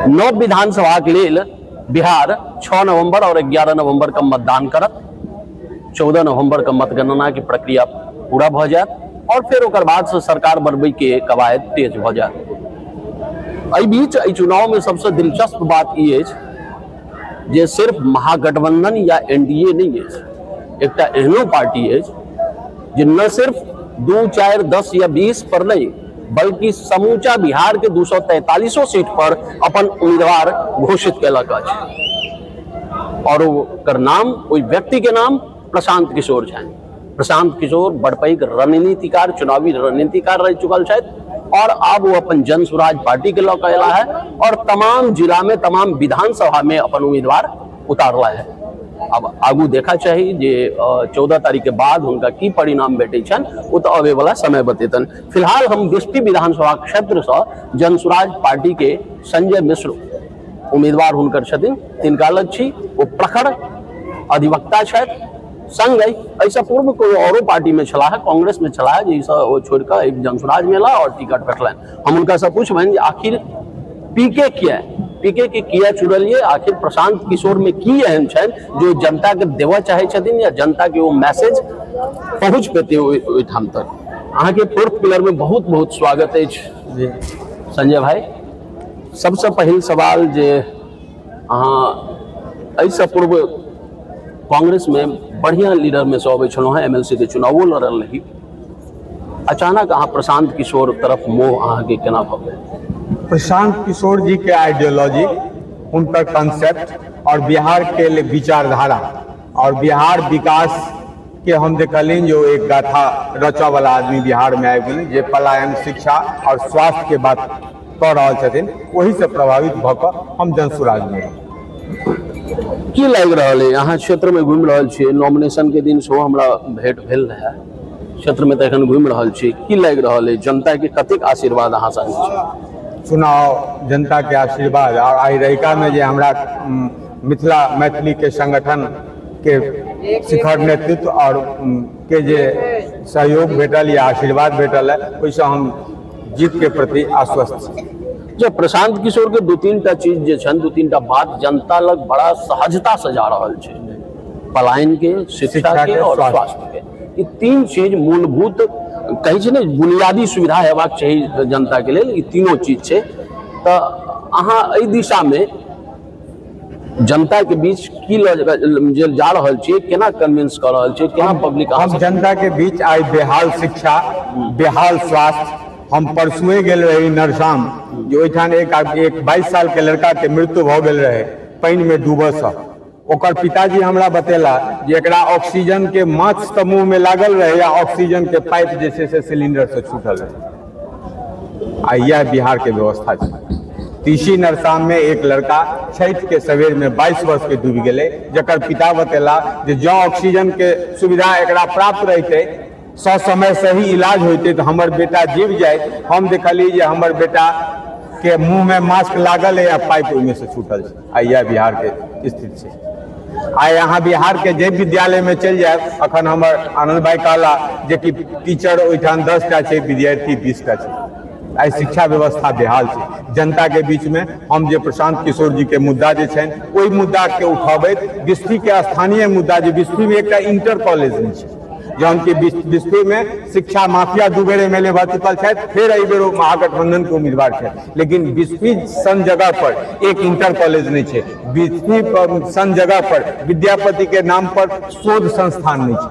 नव विधानसभा के लिए बिहार 6 नवंबर और 11 नवंबर का मतदान करत। 14 नवंबर का मतगणना की प्रक्रिया पूरा भ जाए और फिर ओकर बाद से सरकार बनबे के कवायद तेज भ जाए। एहि बीच चुनाव में सबसे दिलचस्प बात ये जे सिर्फ महागठबंधन या एनडीए नहीं है, एक एहनो पार्टी है जे न सिर्फ 2, 4, 10 या 20 पर नहीं बल्कि समूचा बिहार के 243 सीट पर अपन उम्मीदवार घोषित कैलक और ओकर नाम ओहि व्यक्ति के नाम प्रशांत किशोर छनि। प्रशांत किशोर बड़ पैघ रणनीतिकार, चुनावी रणनीतिकार रह चुकल और अब वो अपन जन स्वराज पार्टी के लौक अला है और तमाम जिला में, तमाम विधानसभा में अपन उम्मीदवार उतारला है। अब आगू देखा चाहिए जे 14 तारीख के बाद उनका की परिणाम भेटे छन वो तो आवे वाला समय बतेतन। फिलहाल हम बिस्फी विधानसभा क्षेत्र से जन स्वराज पार्टी के संजय मिश्र उम्मीदवार हुनकर छथिन, तिनका लग छी वो प्रखर अधिवक्ता छथि। संग ऐसा पूर्व कोई और पार्टी में चला है, कांग्रेस में चला है, जैसा वो छोड़कर एक जन स्वराज में ला और टिकट कटलन। हम उनका सब पूछबन आखिर पीके के किया चुनलिए, आखिर प्रशांत किशोर में की एहन छन जो जनता के देवा चाहे छथिन या जनता के वो मैसेज पहुंच पेते ओहिठाम तक। अहाँ के फोर्थ पिलर में बहुत बहुत स्वागत है संजय भाई। सबसे पहिल सवाल जे अहाँ ऐसा पूर्व कांग्रेस में बढ़िया लीडर में से अबै छलहुँ, एमएलसी के चुनावो लड़ल रही, अचानक अहाँ प्रशांत किशोर तरफ मोह अहाँ के केना भ गेल? प्रशांत किशोर जी के आइडियोलॉजी, उनका कंसेप्ट और बिहार के लिए विचारधारा और बिहार विकास के हम देखलिन जो एक गाथा रचा वाला आदमी बिहार में आबि गेल जे पलायन, शिक्षा और स्वास्थ्य के बात कह रहा छथिन, वही से प्रभावित भऽ हम जन स्वराज में की लग रहा है? यहाँ क्षेत्र में घूम रहा छे, नॉमिनेशन के दिन सेहो हमरा भेंट भेल रहा, क्षेत्र में तो एखन घूम रहा छे, की लग रहा है जनता के कतेक आशीर्वाद अहाँ संग छै? चुनाव जनता के आशीर्वाद और आई रहिका में जे हमरा मिथिला मैथिली के संगठन के शिखर नेतृत्व और के जे सहयोग भेटल या आशीर्वाद भेटल है, ओहिसँ हम जीत के प्रति आश्वस्त छी। जब प्रशांत किशोर के 2-3 टा चीज जे छन, 2-3 टा बात जनता लग बड़ा सहजता से जा रहा है, पलायन के, शिक्षा के और स्वास्थ्य के। ये 3 चीज मूलभूत कहीं छै ने बुनियादी सुविधा हेबाक चाहिए जनता के लिए, तीनों चीज छै। तो अहाँ एहि दिशा में जनता के बीच की जा रहा है, केना कन्विंस कर रहा है, केना पब्लिक हम जनता के बीच आई बेहाल शिक्षा, बेहाल स्वास्थ्य, हम परसुए गेल रही नरसाम जो ओहिठाम एक 22 साल के लड़का के मृत्यु भ गेल रहे पानी में डूबऽ से। ओकर पिताजी हमरा बतेला जे एकरा ऑक्सीजन के मास्क तो मुंह में लागल रहे या ऑक्सीजन के पाइप जैसे से सिलेंडर से छूटल रहे। आ यह बिहार के व्यवस्था है। तीसी नरसाम में एक लड़का छठ के सवेर में 22 वर्ष के डूब गए, जकर पिता बतेला जे जो ऑक्सीजन के सुविधा एकरा प्राप्त रहते, समय से ही इलाज होते तो हमर बेटा जीव जाए। हम देखली जे हमर बेटा के मुंह में मास्क लागल है या पाइप में से छूटल है। यह बिहार के स्थिति है। आ यहाँ बिहार के जे विद्यालय में चल जाए, अखन हमर आनंद भाई कहला जे कि टीचर ओहिठाम 10 टा छै, विद्यार्थी 20 टा छै। आई शिक्षा व्यवस्था बेहाल है। जनता के बीच में हम जे प्रशांत किशोर जी के मुद्दा जे छन, ओहि मुद्दा के उठाबैत बिस्फी के स्थानीय मुद्दा जे बिस्फी में एक इंटर कॉलेज नहीं है, जौन की बिस्फी में शिक्षा माफिया 2 बेर एमएलए भऽ चुकल है, फिर एहि बेर महागठबंधन के उम्मीदवार है। लेकिन बिस्फी सन जगह पर एक इंटर कॉलेज नहीं है। बिस्फी सन जगह पर विद्यापति के नाम पर शोध संस्थान नहीं है।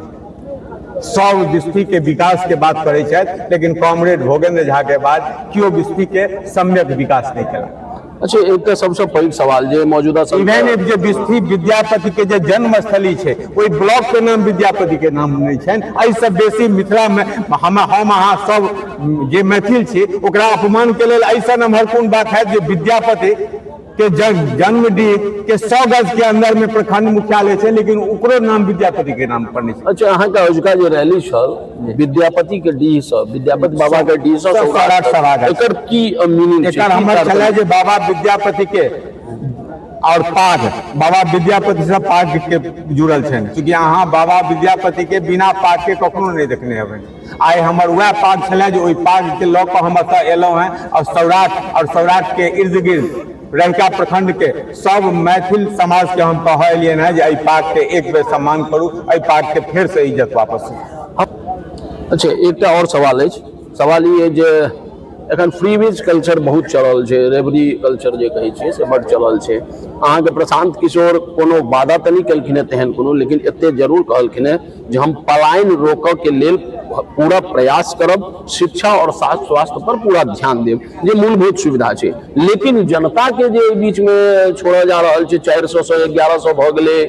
सब बिस्फी के विकास के बात करे छथि, लेकिन कॉमरेड भोगेंद्र झा के बाद क्यों बिस्फी के सम्यक विकास नहीं करा। अच्छा, एक सबसे पैघ सवाल जे मौजूदा इवेन जे बिस्फी विद्यापति के जे जन्मस्थली है, ओहि ब्लॉक के नाम विद्यापति के नाम नहीं है। एहि सब बेसी मिथिला में हम अहाँ सब जे मैथिल छी ओकरा अपमान के लेल ऐसा महत्वपूर्ण बात है जे विद्यापति के जन्मडीह के 100 गज के अंदर में प्रखंड मुख्यालय है, लेकिन ओकरो नाम विद्यापति के नाम पर नहीं। अच्छा, अहाँ का अजुका जो रैली छल विद्यापति के डीह से, विद्यापति बाबा के डीह से एकर की मीनिंग छै? हमर छले जे बाबा विद्यापति के और पाग, बाबा विद्यापति से पाग के जुड़ल छन, क्योंकि अहाँ बाबा विद्यापति के बिना पाग के कखनो नहीं देखने हेबै। आई हमर वह पाग छले जो ओहि पाग के लऽ कऽ हम एतऽ एलहुँ हैं और सौराठ के इर्द गिर्द रहिका प्रखंड के सब मैथिल समाज के हम कहलिए हैं जे एहि पाग के एक बेर सम्मान करू, एहि पाग के फिर से इज्जत वापस करू। अच्छा, एकटा और सवाल अछि। सवाल ई है जे एखन फ्रीबीज कल्चर बहुत चलल छै, रेवरी कल्चर जे कहै छियै से बड़ चलल छै। अहाँके प्रशांत किशोर कोनो वादा तऽ नहि केलखिन हैं तेहन कोनो, लेकिन एते जरूर कहलखिन हैं जे हम पलायन रोकऽ के लेल पूरा प्रयास करब, शिक्षा और स्वास्थ्य पर पूरा ध्यान देब, जे मूलभूत सुविधा छै। लेकिन जनता के जे बीच में छोड़ल जा रहल छै, 400 से 1100 भऽ गेलै,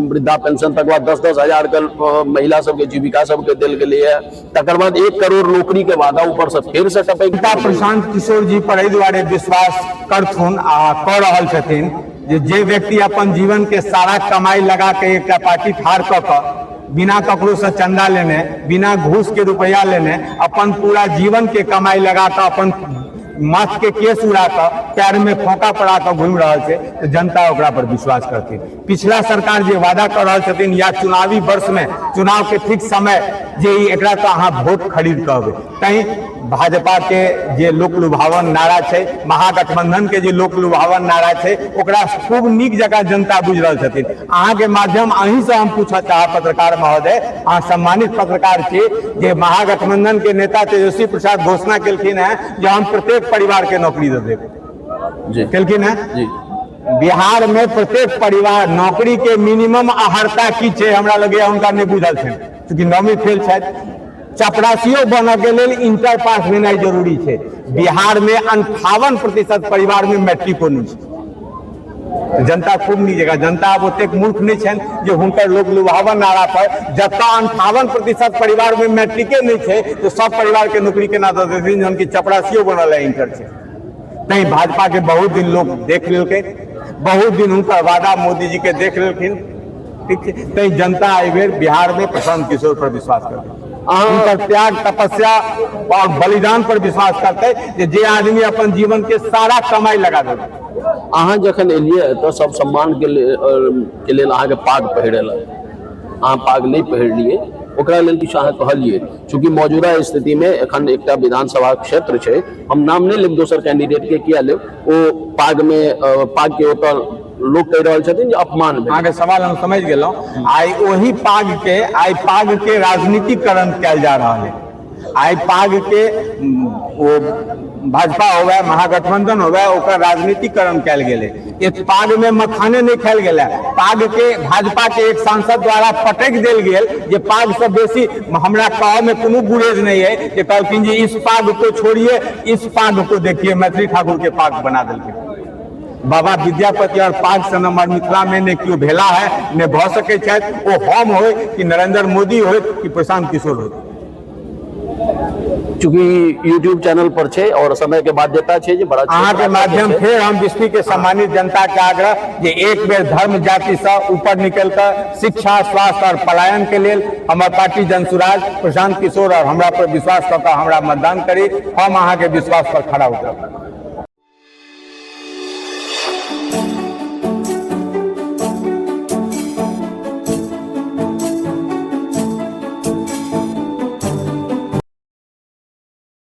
वृद्धा पेंशन तक बाद 10-10 हजार के महिला सबके जीविका सबके देल गेलै है, तकर बाद 1 करोड़ नौकरी के वादा ऊपर से फेर से टपैक। प्रशांत किशोर जी पर एहि दुआरे विश्वास करथुन आ कऽ रहल छथिन जे व्यक्ति अपन जीवन के सारा कमाई लगा के एकटा पार्टी ठाढ़ कऽ कऽ बिना ककरो से चंदा लेने, बिना घूस के रुपया लेने, अपन पूरा जीवन के कमाई लगा कर अपन माथ के केस उड़ा कर पैर में फोका पड़ा कर घूम रहा है, तो जनता ओकरा पर विश्वास करती। पिछला सरकार जे वादा कर रहा छथिन या चुनावी वर्ष में चुनाव के ठीक समय जे एकरा तो अहाँ वोट खरीद कहबै, तैं भाजपा के जे लोक लुभावन नारा छै, महागठबंधन के जे लोक लुभावन नारा छै, ओकरा खूब नीक जगह जनता बुझ रहल छथिन। अहाँ के माध्यम अहीं से हम पूछऽ चाहब पत्रकार महोदय, अहाँ सम्मानित पत्रकार छी, जे महागठबंधन के नेता तेजस्वी प्रसाद घोषणा केलखिन हैं जे हम प्रत्येक परिवार के नौकरी दे देब, केलखिन हैं जी। बिहार में प्रत्येक परिवार नौकरी के मिनिमम अहर्ता की छै हमरा लगे हुनका नहीं बुझल छै, चूंकि 9वीं फेल छथि। चपरासियो बनऽ के लेल इंटर पास भेनाइ जरूरी छै। बिहार में 58% परिवार में मैट्रिको नहीं छै। जनता खूब नीक जगह, जनता आब ओतेक मूर्ख नहीं छनि जे हुनकर लोक लुभावन नारा पर जतऽ 58% परिवार में मैट्रिके नहीं छै तो सब परिवार के नौकरी केना दऽ देथिन जहन कि चपरासियो बनल है इंटर छै। तैं भाजपा के बहुत दिन लोग देख लेलकै, बहुत दिन हुनकर वादा मोदी जी के देख लेलखिन, ठीक छै। तैं जनता एहि बेर बिहार में प्रशांत किशोर पर विश्वास करतै, उनकर त्याग तपस्या और बलिदान पर विश्वास करते जे आदमी अपन जीवन के सारा कमाई लगा देते। अहाँ जखन एलियै तो सब सम्मान के लेल अहाँके पाग पहिरेला, अहाँ पाग नहीं पहिरलियै, ओकरा लेल किछु अहाँ कहलियै। चूँकि मौजूदा स्थिति में एखन एकटा विधानसभा क्षेत्र छै, हम नाम नहीं लेब दोसर कैंडिडेट के, किया लेब, ओ पाग के ओतऽ लोग कह रहा छथिन जे अपमान भेल। अहाँके सवाल हम समझ गेलहुँ। आइ ओही पाग के राजनीतिकरण कयल जा रहा है। आइ पाग के ओ भाजपा होवे, महागठबंधन होवे, ओकर राजनीतिकरण कयल गेलै। इस पाग में मखाने नहीं खायल गेलै, पाग के भाजपा के एक सांसद द्वारा पटक देल गेल जे पाग से बेसी हमरा कहऽ में कोनो गुरेज नहीं है, जे कहलखिन जी इस पाग को छोड़िए, इस पाग को देखिए, मैथिली ठाकुर के पाग बना देलखिन। बाबा विद्यापति और पाग से नंबर मिथिला में ने क्यों भेला है ने भऽ सकै छथि, ओ हम हो कि नरेंद्र मोदी हो कि प्रशांत किशोर हो। चूंकि यूट्यूब चैनल पर छे और समय के बाध्यता छे जे बड़ा अहाँ के माध्यम फिर हम विश्व के सम्मानित जनता के आग्रह जे एक बेर धर्म जाति से ऊपर निकल कर शिक्षा, स्वास्थ्य और पलायन के लिए हमार पार्टी जनसुराज प्रशांत किशोर और हमरा पर विश्वास करके हमरा मतदान करी, हम अहाँ के विश्वास पर खड़ा उतरब।